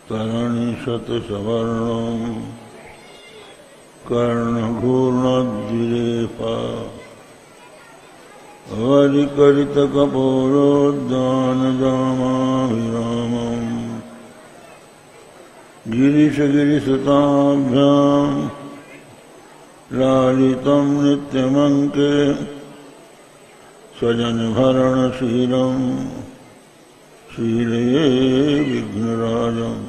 तरणिशतसवर्णं कर्णघूर्णद्विरेफा वरिकरितकपोलोद्दानजामाभिरामम् गिरिशगिरिसुताभ्यां लालितं नित्यमङ्के स्वजनभरणशीलं शीलये विघ्नराजम्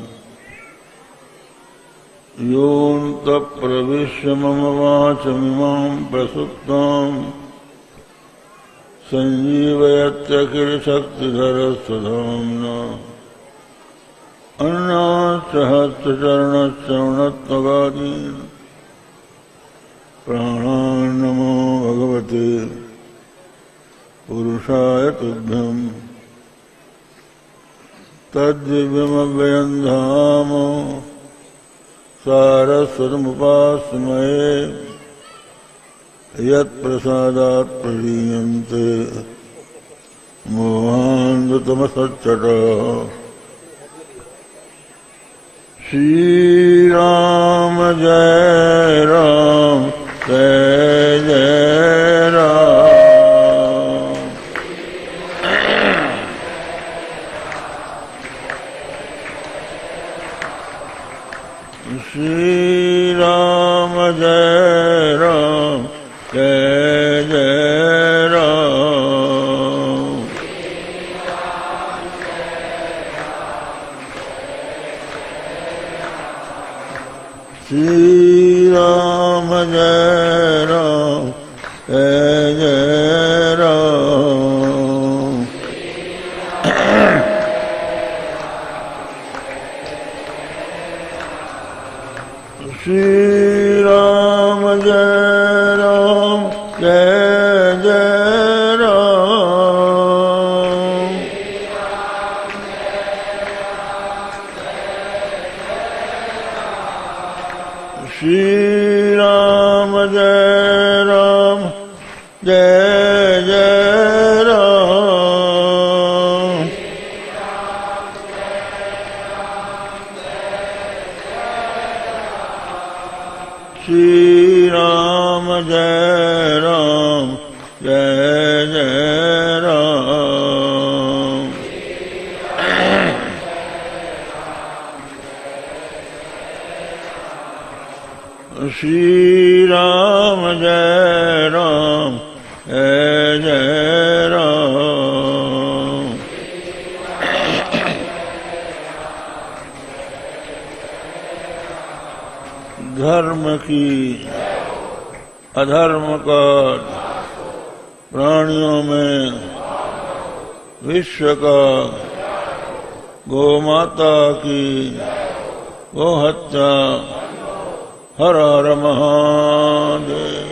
योऽन्तःप्रविश्य मम वाचमिमां प्रसुप्तां सञ्जीवयत्यखिलशक्तिधरस्वधाम्ना अन्नाच्चहस्रचरणश्रवणत्वगादीन् प्राणान् नमो भगवते पुरुषाय तुभ्यम् तद्दिव्यमव्ययं धाम सारस्वतमुपास्महे यत्प्रसादात् प्रलीयन्ते मोहान्धतमसच्चटः श्रीराम जय राम जय जय राम। श्रीराम जय राम जय जय राम। श्रीराम जय राम जय जय राम। श्रीराम जय राम जय जय राम। श्रीराम जय राम जय जय राम। श्रीराम जय राम जय जय राम। श्रीराम जय राम जय जय राम। धर्म की अधर्म का प्राणियों में विश्व का गोमाता की गोहत्या हर हर महादेव।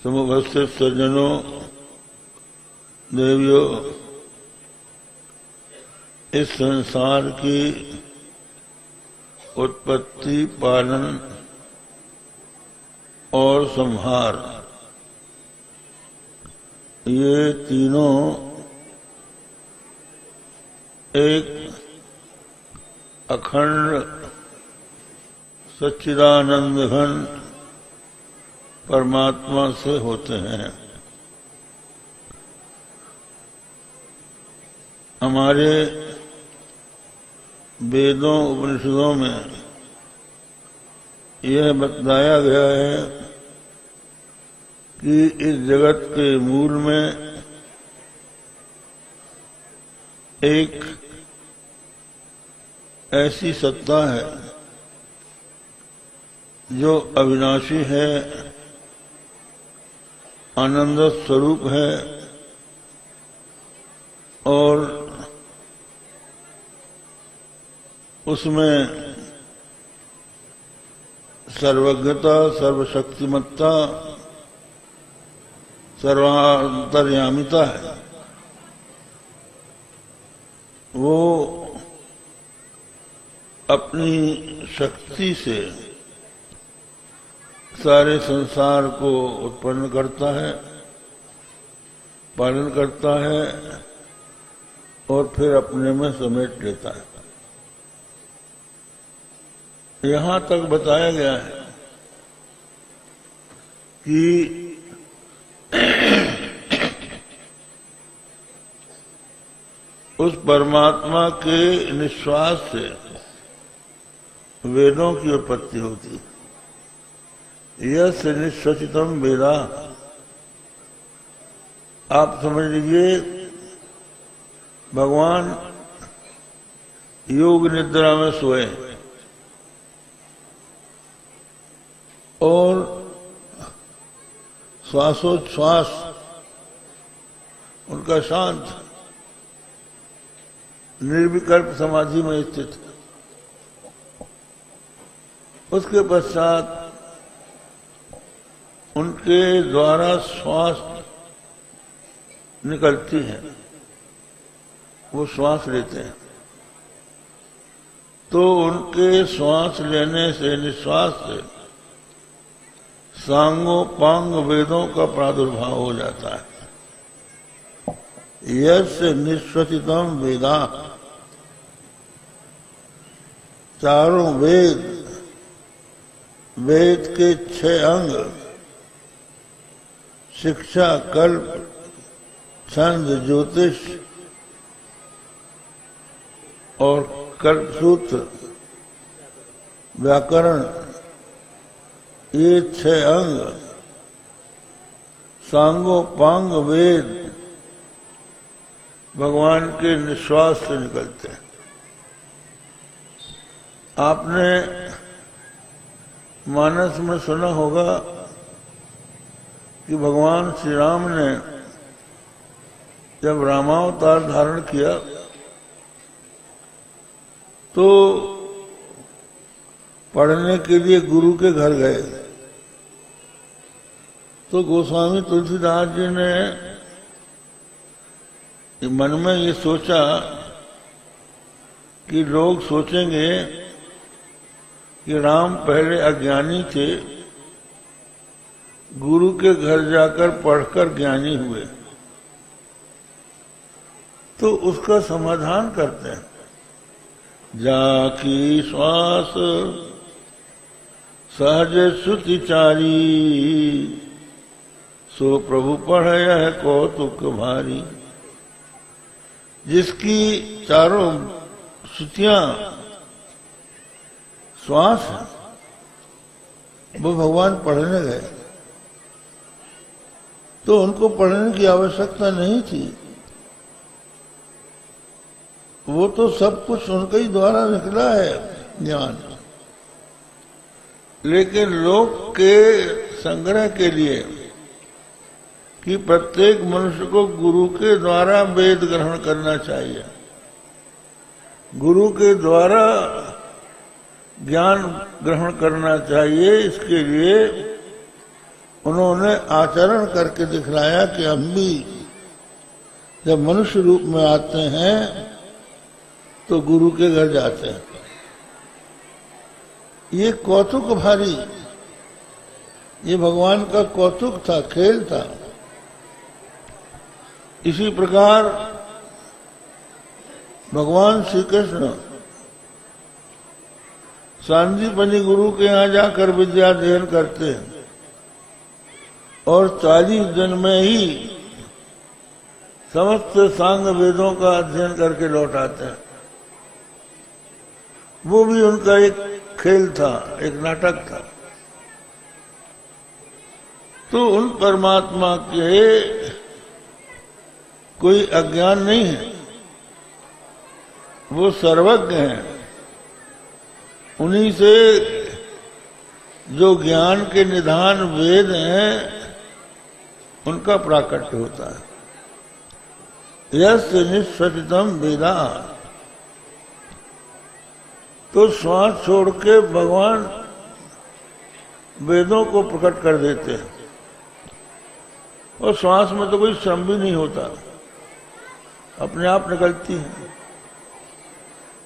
समुपस्थित सज्जनों, देवियों, इस संसार की उत्पत्ति, पालन और संहार, ये तीनों एक अखंड सच्चिदानंद घन परमात्मा से होते हैं। हमारे वेदों उपनिषदों में यह बताया गया है कि इस जगत के मूल में एक ऐसी सत्ता है जो अविनाशी है, आनंद स्वरूप है और उसमें सर्वज्ञता, सर्वशक्तिमत्ता, सर्वांतर्यामिता है। वो अपनी शक्ति से सारे संसार को उत्पन्न करता है, पालन करता है और फिर अपने में समेट लेता है। यहां तक बताया गया है कि उस परमात्मा के निश्वास से वेदों की उत्पत्ति होती। यस्य निश्वसितम वेदा, आप समझ लीजिए भगवान योग निद्रा में सोए और श्वासोच्छ्वास उनका शांत निर्विकल्प समाधि में स्थित। उसके पश्चात उनके द्वारा श्वास निकलती है, वो श्वास लेते हैं, तो उनके श्वास लेने से निश्वास से सांगोपांग वेदों का प्रादुर्भाव हो जाता है। यस्य निश्वसितम वेदा, चारों वेद, वेद के 6 अंग शिक्षा, कल्प, छंद, ज्योतिष और कल्पसूत्र, व्याकरण, ये 6 अंग सांगोपांग वेद भगवान के निश्वास से निकलते हैं। आपने मानस में सुना होगा कि भगवान श्री राम ने जब रामावतार धारण किया तो पढ़ने के लिए गुरु के घर गए, तो गोस्वामी तुलसीदास जी ने मन में ये सोचा कि लोग सोचेंगे कि राम पहले अज्ञानी थे, गुरु के घर जाकर पढ़कर ज्ञानी हुए, तो उसका समाधान करते हैं। जाकी श्वास सहज श्रुतिचारी, सो प्रभु पढ़य है कौतुक भारी। जिसकी चारों श्रुतियां श्वास है, वो भगवान पढ़ने गए, तो उनको पढ़ने की आवश्यकता नहीं थी, वो तो सब कुछ उनके ही द्वारा निकला है ज्ञान। लेकिन लोक के संग्रह के लिए कि प्रत्येक मनुष्य को गुरु के द्वारा वेद ग्रहण करना चाहिए, गुरु के द्वारा ज्ञान ग्रहण करना चाहिए, इसके लिए उन्होंने आचरण करके दिखलाया कि हम भी जब मनुष्य रूप में आते हैं तो गुरु के घर जाते हैं। ये कौतुक भारी, ये भगवान का कौतुक था, खेल था। इसी प्रकार भगवान श्री कृष्ण सांदीपनि गुरु के यहाँ जाकर विद्या अध्ययन करते हैं और 40 दिन में ही समस्त सांग वेदों का अध्ययन करके लौट आते हैं। वो भी उनका एक खेल था, एक नाटक था। तो उन परमात्मा के कोई अज्ञान नहीं है, वो सर्वज्ञ हैं। उन्हीं से जो ज्ञान के निधान वेद हैं उनका प्राकट्य होता है। यस्य निश्वसितम वेदा, तो श्वास छोड़ के भगवान वेदों को प्रकट कर देते हैं, और श्वास में तो कोई श्रम भी नहीं होता, अपने आप निकलती है।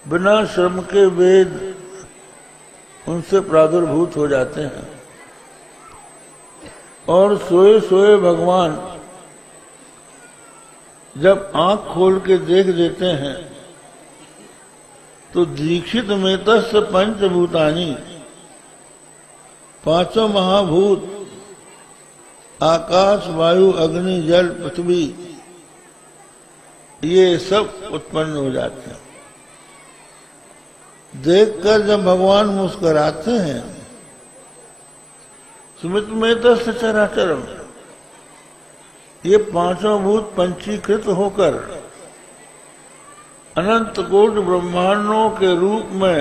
बिना श्रम के वेद उनसे प्रादुर्भूत हो जाते हैं, और सोए सोए भगवान जब आंख खोल के देख देते हैं तो दीक्षित में तस् पंचभूतानी, पांचों महाभूत आकाश वायु अग्नि जल पृथ्वी ये सब उत्पन्न हो जाते हैं। देखकर जब भगवान मुस्कुराते हैं, स्मित में तस् चराचरम, ये पांचों भूत पंचीकृत होकर अनंत कोटि ब्रह्मांडों के रूप में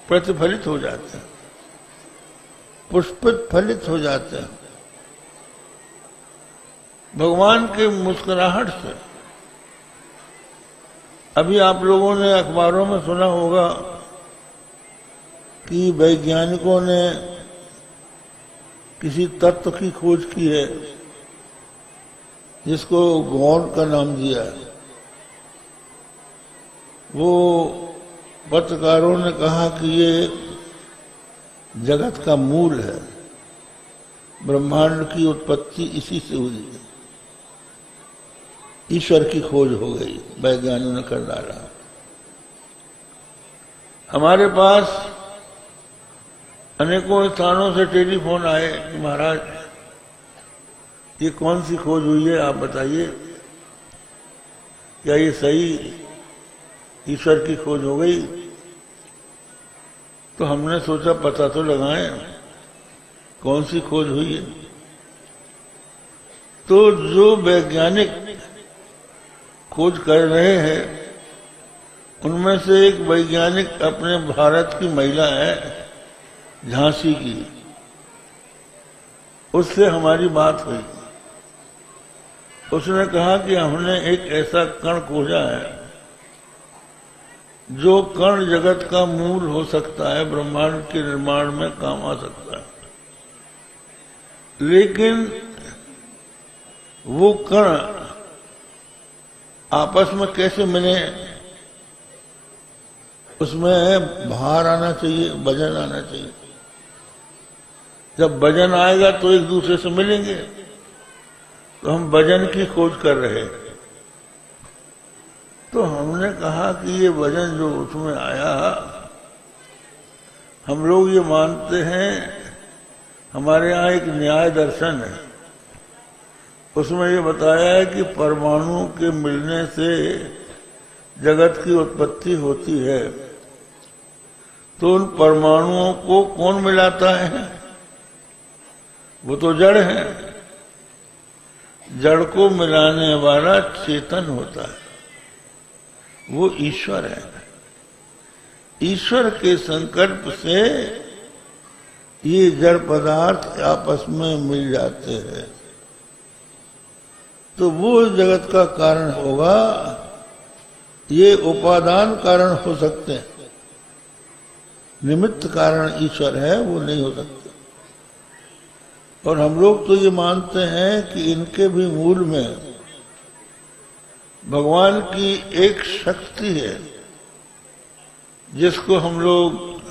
प्रतिफलित हो जाते हैं, पुष्पित फलित हो जाते हैं भगवान के मुस्कुराहट से। अभी आप लोगों ने अखबारों में सुना होगा कि वैज्ञानिकों ने किसी तत्व की खोज की है जिसको गौण का नाम दिया है। वो पत्रकारों ने कहा कि ये जगत का मूल है, ब्रह्मांड की उत्पत्ति इसी से हुई है, ईश्वर की खोज हो गई, वैज्ञानिकों ने कर डाला। हमारे पास अनेकों स्थानों से टेलीफोन आए कि महाराज ये कौन सी खोज हुई है, आप बताइए, क्या ये सही ईश्वर की खोज हो गई? तो हमने सोचा पता तो लगाएं कौन सी खोज हुई है। तो जो वैज्ञानिक खोज कर रहे हैं उनमें से एक वैज्ञानिक अपने भारत की महिला है, झांसी की, उससे हमारी बात हुई। उसने कहा कि हमने एक ऐसा कण खोजा है जो कण जगत का मूल हो सकता है, ब्रह्मांड के निर्माण में काम आ सकता है, लेकिन वो कण आपस में कैसे मिले, उसमें भार आना चाहिए, वजन आना चाहिए। जब वजन आएगा तो एक दूसरे से मिलेंगे। तो हम वजन की खोज कर रहे हैं। तो हमने कहा कि ये वजन जो उसमें आया, हम लोग ये मानते हैं, हमारे यहाँ एक न्याय दर्शन है, उसमें ये बताया है कि परमाणु के मिलने से जगत की उत्पत्ति होती है। तो उन परमाणुओं को कौन मिलाता है? वो तो जड़ है। जड़ को मिलाने वाला चेतन होता है, वो ईश्वर है। ईश्वर के संकल्प से ये जड़ पदार्थ आपस में मिल जाते हैं, तो वो जगत का कारण होगा। ये उपादान कारण हो सकते हैं, निमित्त कारण ईश्वर है, वो नहीं हो सकते। और हम लोग तो ये मानते हैं कि इनके भी मूल में भगवान की एक शक्ति है, जिसको हम लोग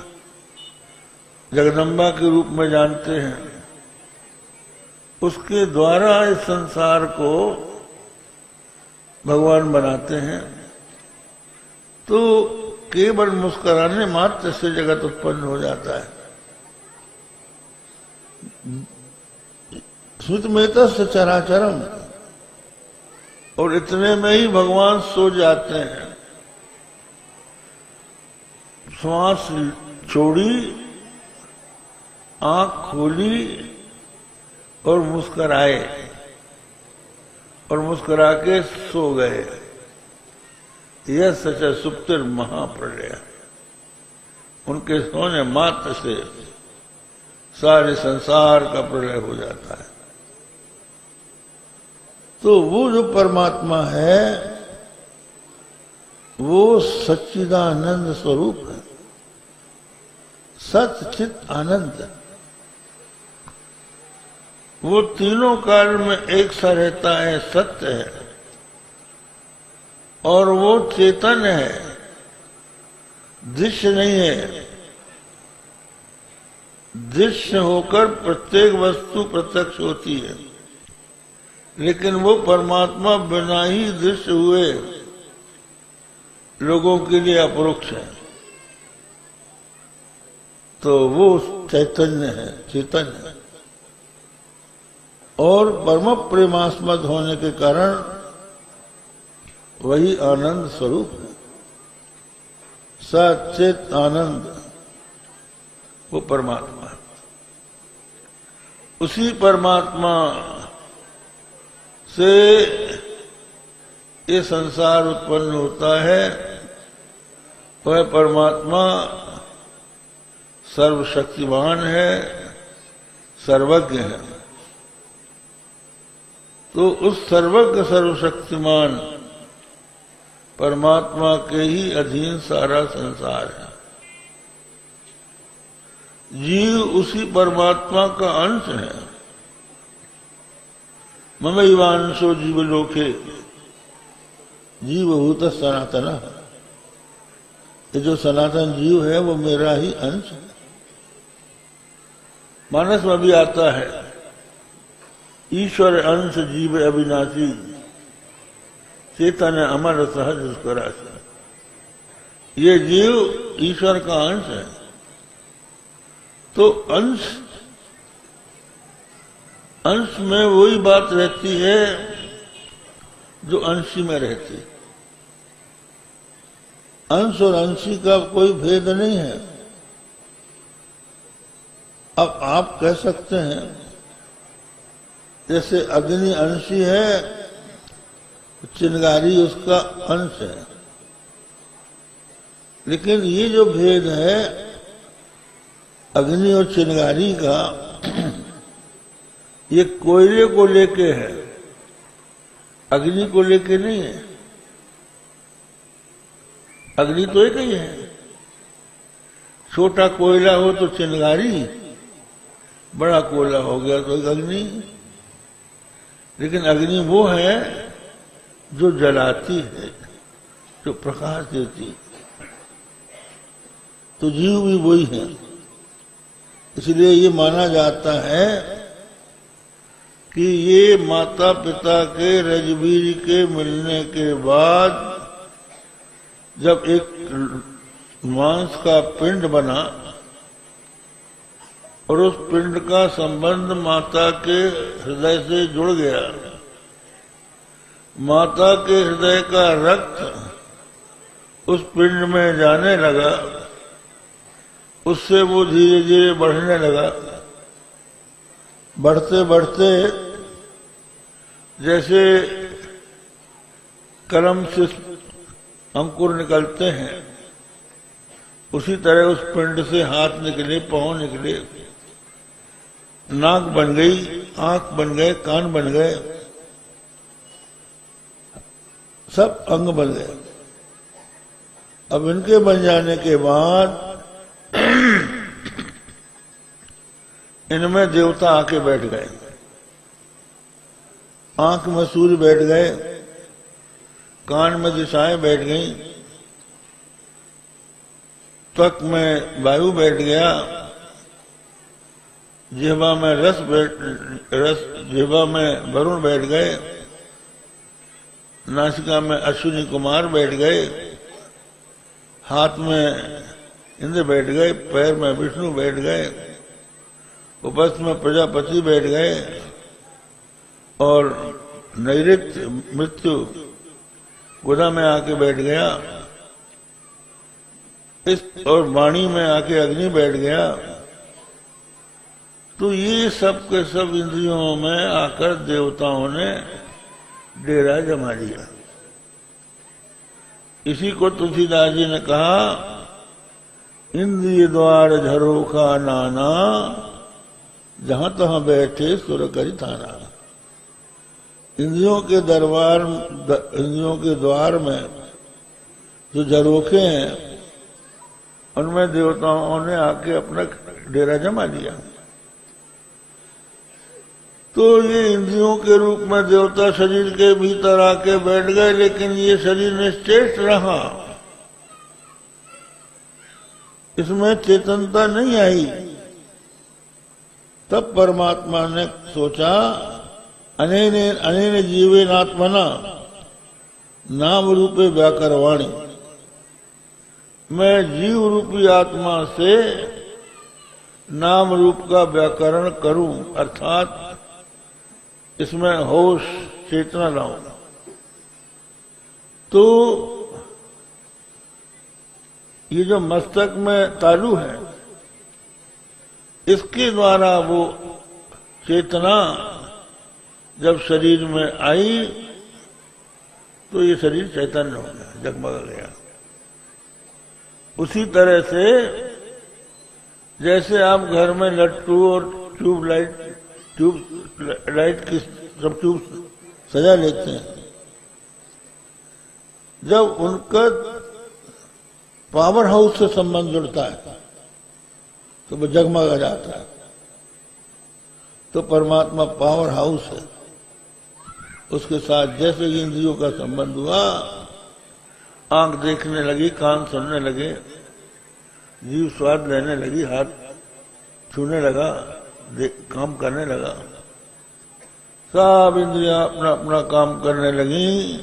जगदम्बा के रूप में जानते हैं। उसके द्वारा इस संसार को भगवान बनाते हैं। तो केवल मुस्कुराने मात्र से जगत उत्पन्न हो जाता है। स्मित में तस्य चराचरम, और इतने में ही भगवान सो जाते हैं। श्वास छोड़ी, आंख खोली और मुस्कुराए, और मुस्कुरा के सो गए। यह सच सुप्तिर महाप्रलय, उनके सोने मात्र से सारे संसार का प्रलय हो जाता है। तो वो जो परमात्मा है वो सच्चिदानंद स्वरूप है, सत चित आनंद। वो तीनों काल में एक सा रहता है, सत्य है, और वो चेतन है, दृश्य नहीं है। दृश्य होकर प्रत्येक वस्तु प्रत्यक्ष होती है, लेकिन वो परमात्मा बिना ही दृश्य हुए लोगों के लिए अपरोक्ष है। तो वो चैतन्य है, चेतन है, और परम प्रेमास्मद होने के कारण वही आनंद स्वरूप है, सचेत आनंद, वो परमात्मा है। उसी परमात्मा से ये संसार उत्पन्न होता है। वह परमात्मा सर्वशक्तिमान है, सर्वज्ञ है। तो उस सर्वज्ञ सर्वशक्तिमान परमात्मा के ही अधीन सारा संसार है। जीव उसी परमात्मा का अंश है। ममैवांशो जीवलोके जीवभूत सनातन, ये जो सनातन जीव है वो मेरा ही अंश है। मानस में भी आता है, ईश्वर अंश जीव अविनाशी, चेतन अमर सहज उसका राशि। ये जीव ईश्वर का अंश है। तो अंश में वही बात रहती है जो अंशी में रहती है। अंश और अंशी का कोई भेद नहीं है। अब आप कह सकते हैं जैसे अग्नि अंशी है, चिंगारी उसका अंश है। लेकिन ये जो भेद है अग्नि और चिंगारी का, ये कोयले को लेके है, अग्नि को लेके नहीं है। अग्नि तो एक ही है। छोटा कोयला हो तो चिंगारी, बड़ा कोयला हो गया तो अग्नि। लेकिन अग्नि वो है जो जलाती है, जो प्रकाश देती है। तो जीव भी वही है। इसलिए ये माना जाता है कि ये माता पिता के रजबीज के मिलने के बाद जब एक मांस का पिंड बना और उस पिंड का संबंध माता के हृदय से जुड़ गया, माता के हृदय का रक्त उस पिंड में जाने लगा, उससे वो धीरे धीरे बढ़ने लगा। बढ़ते बढ़ते जैसे कलम से अंकुर निकलते हैं, उसी तरह उस पिंड से हाथ निकले, पांव निकले, नाक बन गई, आंख बन गए, कान बन गए, सब अंग बन गए। अब इनके बन जाने के बाद इनमें देवता आके बैठ गए। आंख में सूर्य बैठ गए, कान में दिशाएं बैठ गईं, त्वक में वायु बैठ गया, जिह्वा में जिह्वा में वरुण बैठ गए, नासिका में अश्विनी कुमार बैठ गए, हाथ में इंद्र बैठ गए, पैर में विष्णु बैठ गए, उपस्थ में प्रजापति बैठ गए, और नैऋत्य मृत्यु गुदा में आके बैठ गया, इस और वाणी में आके अग्नि बैठ गया। तो ये सब के सब इंद्रियों में आकर देवताओं ने डेरा जमा लिया। इसी को तुलसीदास जी ने कहा, इंद्रिय द्वार झरोखा नाना, जहां तहां बैठे सुर करी थाना। इंद्रियों के दरबार, इंद्रियों के द्वार में जो झरोखे हैं, उनमें देवताओं ने आके अपना डेरा जमा लिया। तो ये इंद्रियों के रूप में देवता शरीर के भीतर आके बैठ गए, लेकिन ये शरीर निश्चेष्ट रहा, इसमें चेतनता नहीं आई। तब परमात्मा ने सोचा अनेन जीवेनात्मना नाम रूपे व्याकरवाणी, मैं जीव रूपी आत्मा से नाम रूप का व्याकरण करूं, अर्थात इसमें होश चेतना लाऊं। तो ये जो मस्तक में तालु है, इसके द्वारा वो चेतना जब शरीर में आई तो ये शरीर चैतन्य हो गया, जगमगा गया। उसी तरह से जैसे आप घर में लट्टू और ट्यूब लाइट की सब ट्यूब सजा लेते हैं, जब उनका पावर हाउस से संबंध जुड़ता है तो वो जगमगा जाता है। तो परमात्मा पावर हाउस है, उसके साथ जैसे इंद्रियों का संबंध हुआ, आंख देखने लगी, कान सुनने लगे, जीव स्वाद लेने लगी, हाथ छूने लगा, काम करने लगा, सब इंद्रियां अपना अपना काम करने लगी,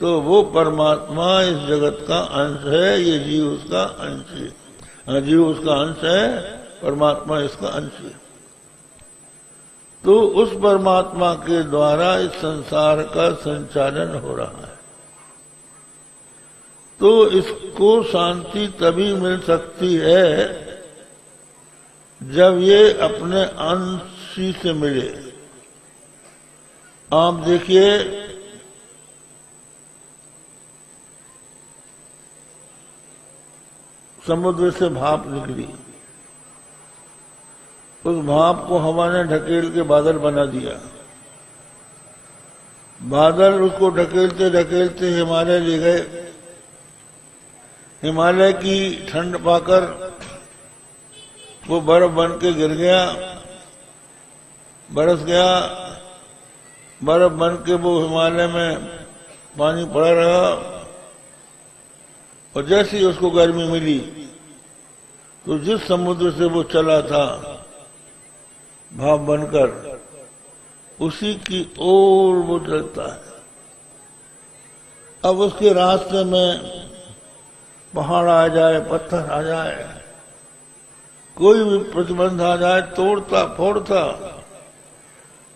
तो वो परमात्मा इस जगत का अंश है, ये जीव उसका अंश है। जीव उसका अंश है, परमात्मा इसका अंश है। तो उस परमात्मा के द्वारा इस संसार का संचालन हो रहा है। तो इसको शांति तभी मिल सकती है जब ये अपने अंश से मिले। आप देखिए, समुद्र से भाप निकली, उस भाप को हवा ने ढकेल के बादल बना दिया। बादल उसको ढकेलते ढकेलते हिमालय ले गए। हिमालय की ठंड पाकर वो बर्फ बन के गिर गया, बरस गया। बर्फ बन के वो हिमालय में पानी पड़ा रहा, और जैसे ही उसको गर्मी मिली तो जिस समुद्र से वो चला था भाप बनकर, उसी की ओर वो चलता है। अब उसके रास्ते में पहाड़ आ जाए, पत्थर आ जाए, कोई भी प्रतिबंध आ जाए, तोड़ता फोड़ता,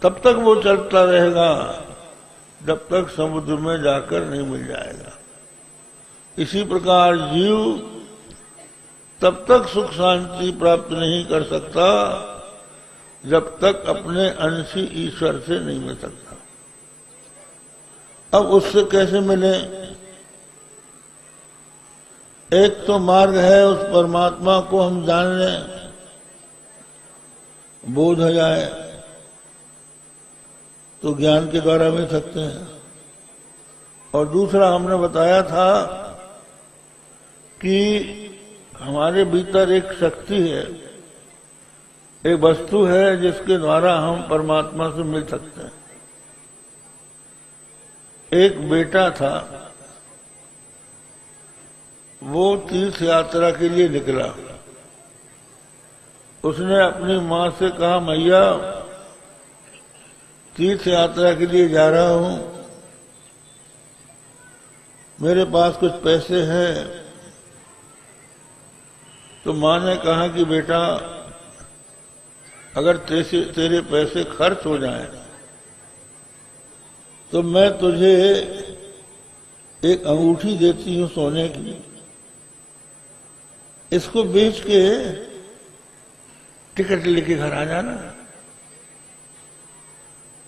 तब तक वो चलता रहेगा जब तक समुद्र में जाकर नहीं मिल जाएगा। इसी प्रकार जीव तब तक सुख शांति प्राप्त नहीं कर सकता जब तक अपने अंशी ईश्वर से नहीं मिल सकता। अब उससे कैसे मिले? एक तो मार्ग है, उस परमात्मा को हम जान लें, बोध हो जाए, तो ज्ञान के द्वारा मिल सकते हैं। और दूसरा हमने बताया था कि हमारे भीतर एक शक्ति है, एक वस्तु है जिसके द्वारा हम परमात्मा से मिल सकते हैं। एक बेटा था, वो तीर्थ यात्रा के लिए निकला। उसने अपनी मां से कहा, मैया तीर्थ यात्रा के लिए जा रहा हूं, मेरे पास कुछ पैसे हैं। तो मां ने कहा कि बेटा, अगर तेरे पैसे खर्च हो जाएं तो मैं तुझे एक अंगूठी देती हूं सोने की, इसको बेच के टिकट लेके घर आ जाना।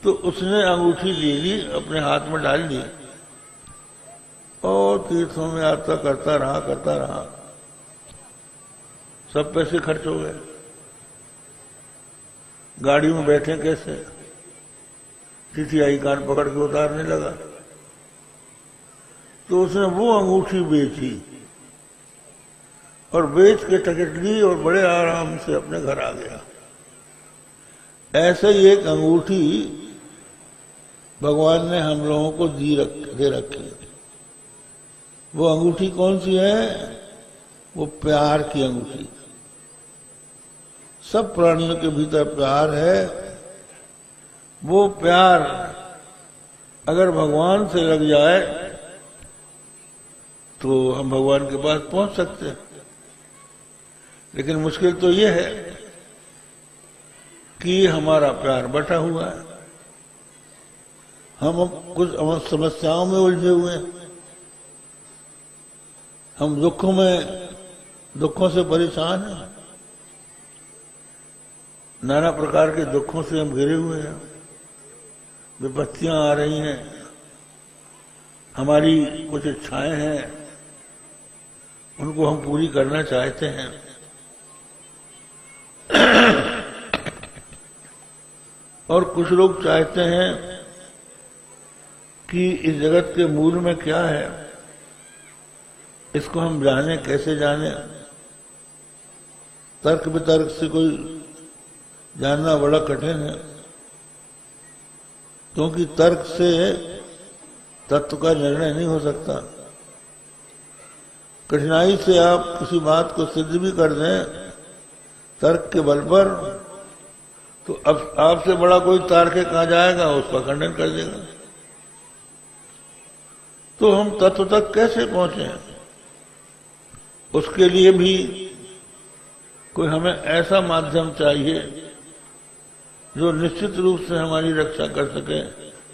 तो उसने अंगूठी ले ली, अपने हाथ में डाल ली, और तीर्थों में यात्रा करता रहा। सब पैसे खर्च हो गए। गाड़ी में बैठे कैसे, टीटीआई कान पकड़ के उतारने लगा। तो उसने वो अंगूठी बेची और बेच के टिकट ली और बड़े आराम से अपने घर आ गया। ऐसे ही एक अंगूठी भगवान ने हम लोगों को दे रखी। वो अंगूठी कौन सी है? वो प्यार की अंगूठी। सब प्राणियों के भीतर प्यार है, वो प्यार अगर भगवान से लग जाए तो हम भगवान के पास पहुंच सकते हैं। लेकिन मुश्किल तो ये है कि हमारा प्यार बटा हुआ है, हम कुछ समस्याओं में उलझे हुए हैं, हम दुखों से परेशान हैं, नाना प्रकार के दुखों से हम घिरे हुए हैं, विपत्तियां आ रही हैं, हमारी कुछ इच्छाएं हैं, उनको हम पूरी करना चाहते हैं। और कुछ लोग चाहते हैं कि इस जगत के मूल में क्या है, इसको हम जाने, कैसे जाने। तर्क वितर्क से कोई जानना बड़ा कठिन है, क्योंकि तर्क से तत्व का निर्णय नहीं हो सकता। कठिनाई से आप किसी बात को सिद्ध भी कर दें तर्क के बल पर, तो अब आपसे बड़ा कोई तार्किक आ जाएगा, उसका खंडन कर देगा। तो हम तत्व तक कैसे पहुंचे? उसके लिए भी कोई हमें ऐसा माध्यम चाहिए जो निश्चित रूप से हमारी रक्षा कर सके,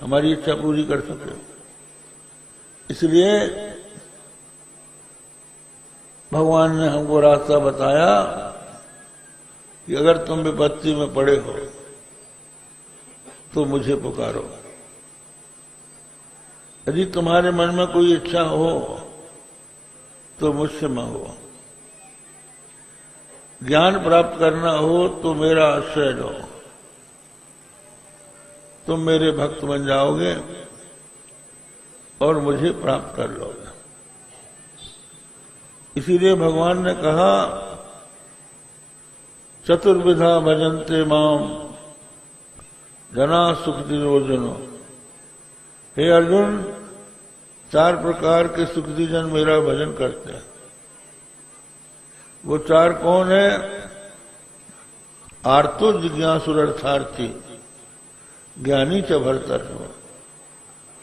हमारी इच्छा पूरी कर सके। इसलिए भगवान ने हमको रास्ता बताया कि अगर तुम विपत्ति में पड़े हो तो मुझे पुकारो। यदि तुम्हारे मन में कोई इच्छा हो तो मुझसे मांगो, ज्ञान प्राप्त करना हो तो मेरा आश्रय लो, तुम मेरे भक्त बन जाओगे और मुझे प्राप्त कर लोगे। इसीलिए भगवान ने कहा, चतुर्विधा भजन्ते माम जना सुख निरोजनो। हे अर्जुन, 4 प्रकार के सुखदी जन मेरा भजन करते हैं। वो 4 कौन है? आर्तो जिज्ञासुर अर्थार्थी ज्ञानी च भरतर्षभ।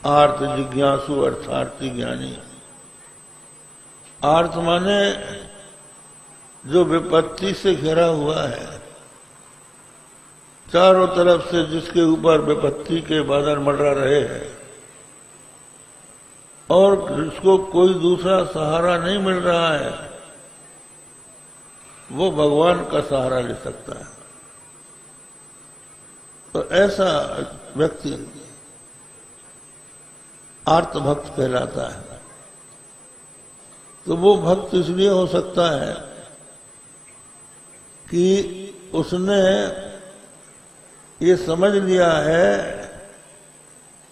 आर्त जिज्ञासु अर्थार्थी ज्ञानी। आर्त माने जो विपत्ति से घिरा हुआ है, चारों तरफ से जिसके ऊपर विपत्ति के बादल मंडरा रहे हैं और जिसको कोई दूसरा सहारा नहीं मिल रहा है, वो भगवान का सहारा ले सकता है। तो ऐसा व्यक्ति आर्त भक्त कहलाता है। तो वो भक्त इसलिए हो सकता है कि उसने ये समझ लिया है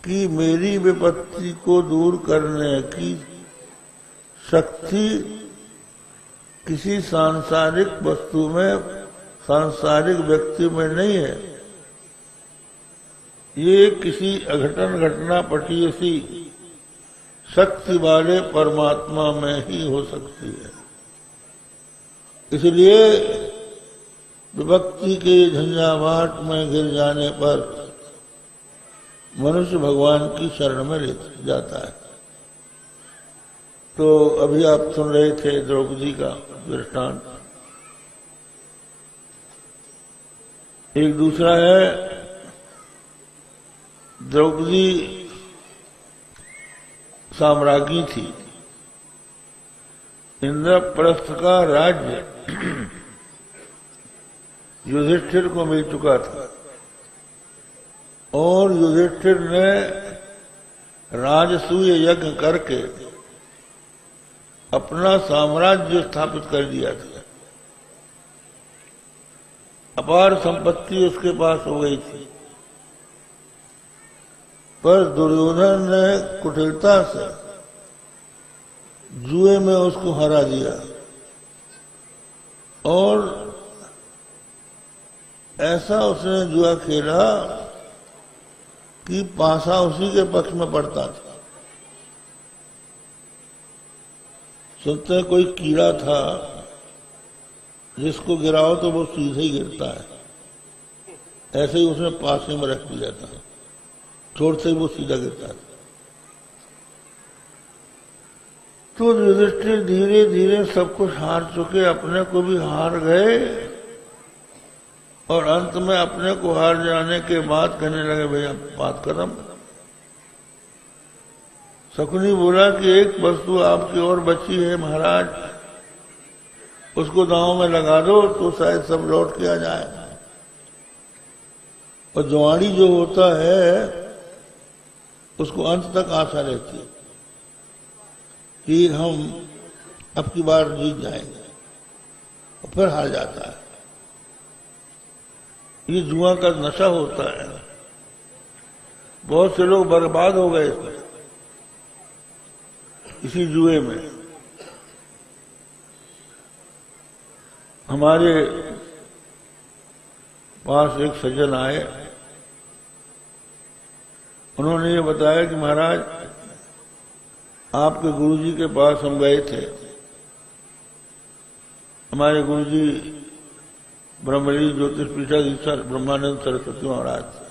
कि मेरी विपत्ति को दूर करने की शक्ति किसी सांसारिक वस्तु में, सांसारिक व्यक्ति में नहीं है। ये किसी अघटन घटना पटी सी शक्ति वाले परमात्मा में ही हो सकती है। इसलिए विभक्ति के झंझावाट में गिर जाने पर मनुष्य भगवान की शरण में ले जाता है। तो अभी आप सुन रहे थे द्रौपदी का दृष्टांत। एक दूसरा है, द्रौपदी साम्राज्ञी थी। इंद्रप्रस्थ का राज्य युधिष्ठिर को मिल चुका था और युधिष्ठिर ने राजसूय यज्ञ करके अपना साम्राज्य स्थापित कर दिया था। अपार संपत्ति उसके पास हो गई थी, पर दुर्योधन ने कुटिलता से जुए में उसको हरा दिया और ऐसा उसने जुआ खेला कि पासा उसी के पक्ष में पड़ता था। सुनते हैं कोई कीड़ा था जिसको गिराओ तो वो सीधे ही गिरता है, ऐसे ही उसने पासे में रख दिया था, छोड़ते ही वो सीधा गिरता था। तो युधिष्ठिर धीरे धीरे सब कुछ हार चुके, अपने को भी हार गए, और अंत में अपने को हार जाने के बाद कहने लगे भैया बात खत्म। शकुनी बोला कि एक वस्तु आपकी और बची है महाराज, उसको दांव में लगा दो तो शायद सब लौट के आ जाए। और जुआड़ी जो होता है उसको अंत तक आशा रहती है कि हम अब की बार जीत जाएंगे, और फिर हार जाता है। ये जुआ का नशा होता है। बहुत से लोग बर्बाद हो गए इसमें, इसी जुए में। हमारे पास एक सज्जन आए, उन्होंने ये बताया कि महाराज आपके गुरुजी के पास हम गए थे। हमारे गुरुजी ब्रह्मलीन ज्योतिष पीठाधीश्वर ब्रह्मानंद सरस्वती महाराज थे।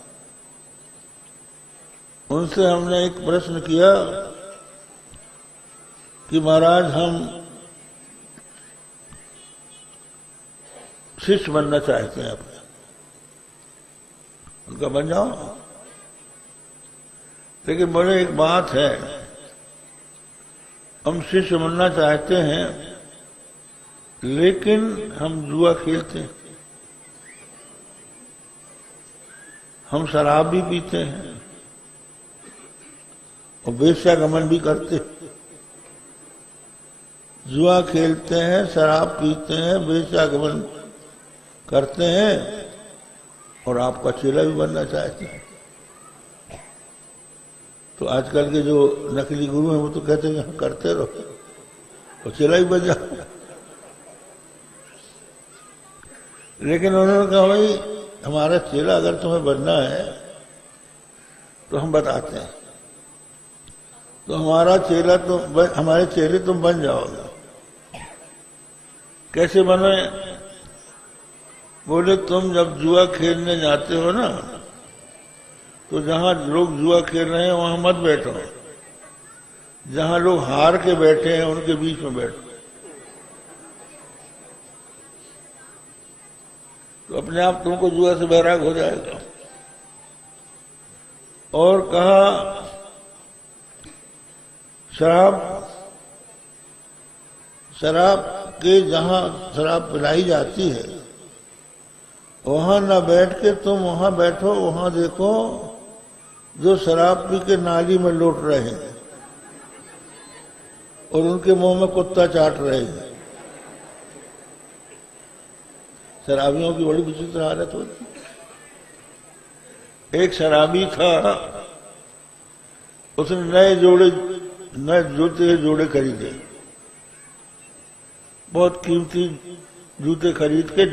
उनसे हमने एक प्रश्न किया कि महाराज हम शिष्य बनना चाहते हैं अपने। उनका बन जाओ, लेकिन बड़े एक बात है, हम शिष्य बनना चाहते हैं लेकिन हम जुआ खेलते हैं, हम शराब भी पीते हैं और वेश्यागमन भी करते हैं। जुआ खेलते हैं, शराब पीते हैं, वेश्यागमन करते हैं, और आपका चेला भी बनना चाहते हैं। तो आजकल के जो नकली गुरु हैं वो तो कहते हैं करते रहो और चेला ही बन जाओ। लेकिन उन्होंने कहा भाई हमारा चेला अगर तुम्हें बनना है तो हम बताते हैं, तो हमारा चेला तो हमारे चेले तुम बन जाओगे। कैसे बने? बोले तुम जब जुआ खेलने जाते हो ना, तो जहां लोग जुआ खेल रहे हैं वहां मत बैठो, जहां लोग हार के बैठे हैं उनके बीच में बैठो। तो अपने आप तुमको जुआ से बैराग हो जाएगा। और कहा शराब के जहां शराब पिलाई जाती है वहां न बैठ के तुम वहां बैठो, वहां देखो जो शराब पी के नाली में लौट रहे हैं और उनके मुंह में कुत्ता चाट रहे हैं। शराबियों की बड़ी विचित्र हालत होती। एक शराबी था, उसने नए जूते जोड़े खरीदे, बहुत कीमती जूते खरीद के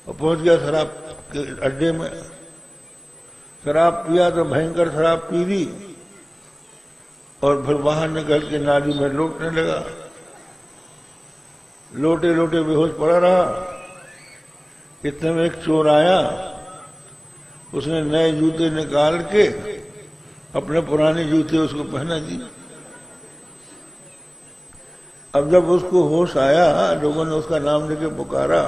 और पहुंच गया शराब के अड्डे में। शराब पिया तो भयंकर शराब पी ली और फिर बाहर निकल के नाली में लौटने लगा। लोटे लोटे बेहोश पड़ा रहा। इतने में एक चोर आया, उसने नए जूते निकाल के अपने पुराने जूते उसको पहना दिए। अब जब उसको होश आया, लोगों ने उसका नाम लेके पुकारा,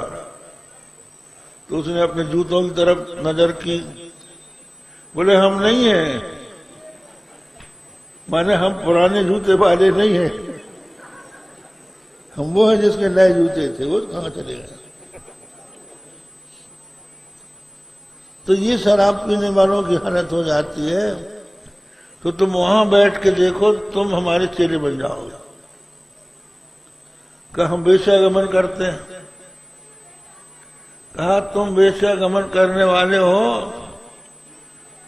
तो उसने अपने जूतों की तरफ नजर की। बोले हम नहीं हैं, माने हम पुराने जूते वाले नहीं हैं, हम वो हैं जिसके नए जूते थे। वो कहां चले गए? तो ये शराब पीने वालों की हालत हो जाती है। तो तुम वहां बैठ के देखो, तुम हमारे चेले बन जाओगे। कहा हम वेश्यागमन करते हैं। कहा तुम वेश्यागमन करने वाले हो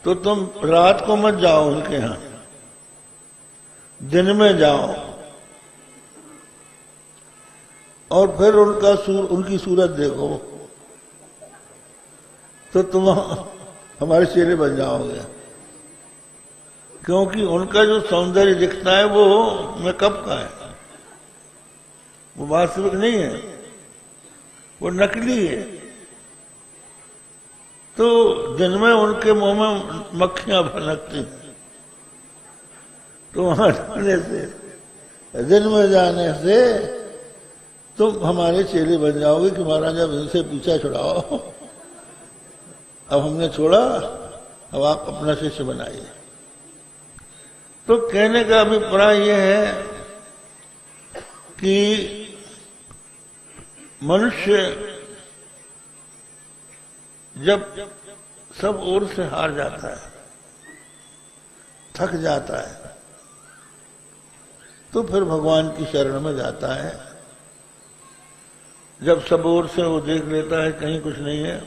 तो तुम रात को मत जाओ उनके यहां, दिन में जाओ और फिर उनकी सूरत देखो, तो तुम हमारे चेले बन जाओगे। क्योंकि उनका जो सौंदर्य दिखता है वो मेकअप का है, वो वास्तविक नहीं है, वो नकली है। तो दिन में उनके मुंह में मक्खियां भनकती हैं, तो वहां जाने से, दिन में जाने से तुम हमारे चेले बन जाओगे कि महाराज अब इनसे पीछा छुड़ाओ, अब हमने छोड़ा, अब आप अपना शिष्य बनाइए। तो कहने का अभिप्राय यह है कि मनुष्य जब सब ओर से हार जाता है, थक जाता है, तो फिर भगवान की शरण में जाता है। जब सब ओर से वो देख लेता है कहीं कुछ नहीं है,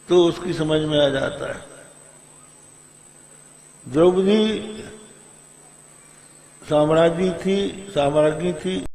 तो उसकी समझ में आ जाता है। द्रौपदी साम्राज्ञी थी